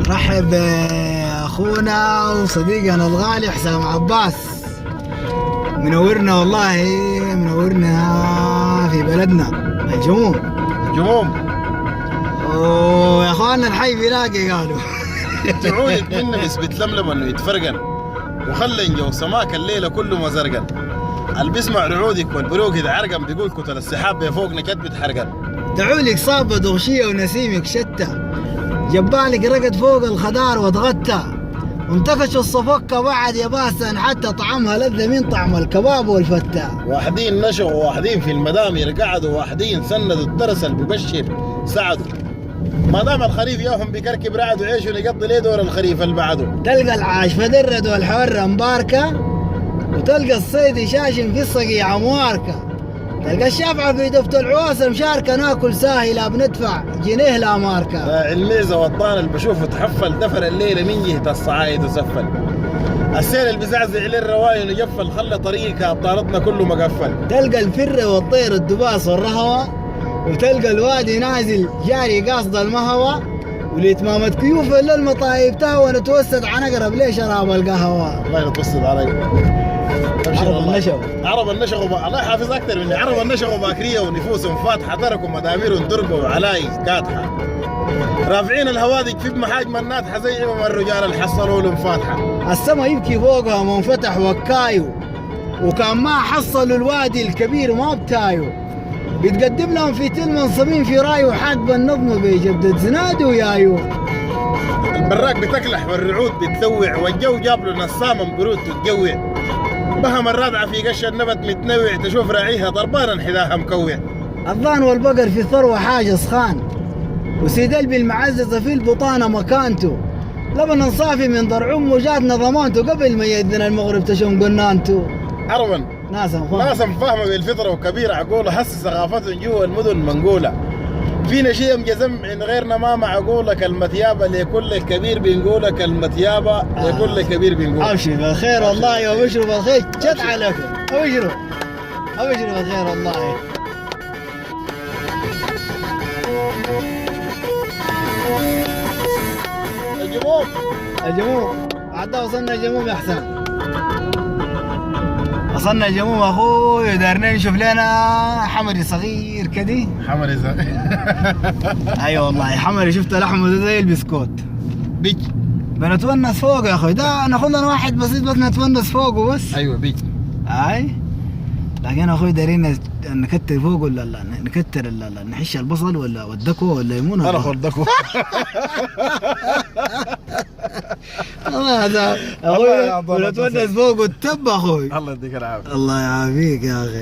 رحب بأخونا وصديقنا الغالي حسام عباس، منورنا والله، منورنا في بلدنا الجموم. ويا اخواننا الحي بيلاقي قالوا تعودت منا بس بتلملم انه يتفرقن وخلن جو سماك الليله كله مزرقن. اللي بيسمع رعودك والبروق يتعرقن بيقول كتل السحاب بفوقنا كد بتحرقن. تعولك صابة دغشية ونسيمك شتى، جبالك رقد فوق الخدار واتغتى، وانتكش الصفقة بعد يا باسا حتى طعمها لذة من طعم الكباب والفتة. واحدين نشغوا وواحدين في المدامر قعدوا، واحدين سندوا الدرس اللي ببشر سعدوا. ما دام الخريف ياهم بكركب رعد وعيشوا يقضي ليه دور الخريف اللي بعده. تلقى العاش فدرد والحورة مباركة، وتلقى الصيد شاشم في الصقيع مواركة، تلقى الشافعة في دفة العواس مشاركة، ناكل ساهي لا بندفع جنيه لا ماركة. الميزة والطان اللي بشوفه تحفل دفر الليلة من جهة الصعايد وسفل. السيل اللي بزعزع للرواين وجفل خلى طريقك ابطالتنا كله مقفل. تلقى الفرة والطير الدباس والرهوة، وتلقى الوادي نازل جاري قاصد المهوى، وليتمامة كيوف الا المطايب تهوى نتوسد عن اقرب ليه شراب القهوة. الله يتوسد علي. عرب النشغ الله يحافظ اكثر مني. عرب النشغ باكريه ونفوسهم فاتحه، تركوا مداميرهم دربوا وعلاي كاتحه، رافعين الهوادج في بمحاجم الناتحه زي ما الرجال اللي حصلوا لهم فاتحه. السما يبكي فوقها منفتح وكايو، وكان ما حصلوا الوادي الكبير ما بتايو، بيتقدم لهم في تل منصبين في رايو، حاجب النظم بيجدد زناد ويايو. البراك بتكلح والرعود بتلوع، والجو جاب له نسامه برود تتجوع، بهم الرابعه في قش النبت متنوع، تشوف راعيها ضربانا حذاها مكوع. الضان والبقر في الثروه حاجه سخان، وسيد قلبي المعززه في البطانه مكانته، لبن صافي من ضرع امه جاتنا ضمانته، قبل ما يأذن المغرب تشم قنانته. عربا ناسا فاهمه بالفطره وكبيره عقوله، حس ثقافتهم جوا المدن منقوله. فينا شيء مجزم ان غيرنا ما معقوله، كالمتيابه لكل كبير بنقوله، كالمتيابه لكل كبير بنقوله. ابشر بالخير والله، وابشروا بالخير جد عليكم، ابشروا بالخير والله. الجموم عدا وصلنا الجموم يا حسن، وصلنا الجموم اخوي، ودارنا نشوف لنا حمري صغير كده. حمري صغير ايوه والله حمري، شفت لحمه زي البسكوت. بيج بنتونس فوق يا اخوي، ده ناخذ لنا واحد بسيط بس نتونس فوقه بس. ايوه بيج اي، لكن اخوي دارين نكتر فوق ولا لا نكتر نحش البصل ولا والدكو ولا الليمون. انا اخذ دكو هذا اخوي، ونتونس فوق والتب اخوي. الله يديك العافيه. الله يعافيك يا اخي.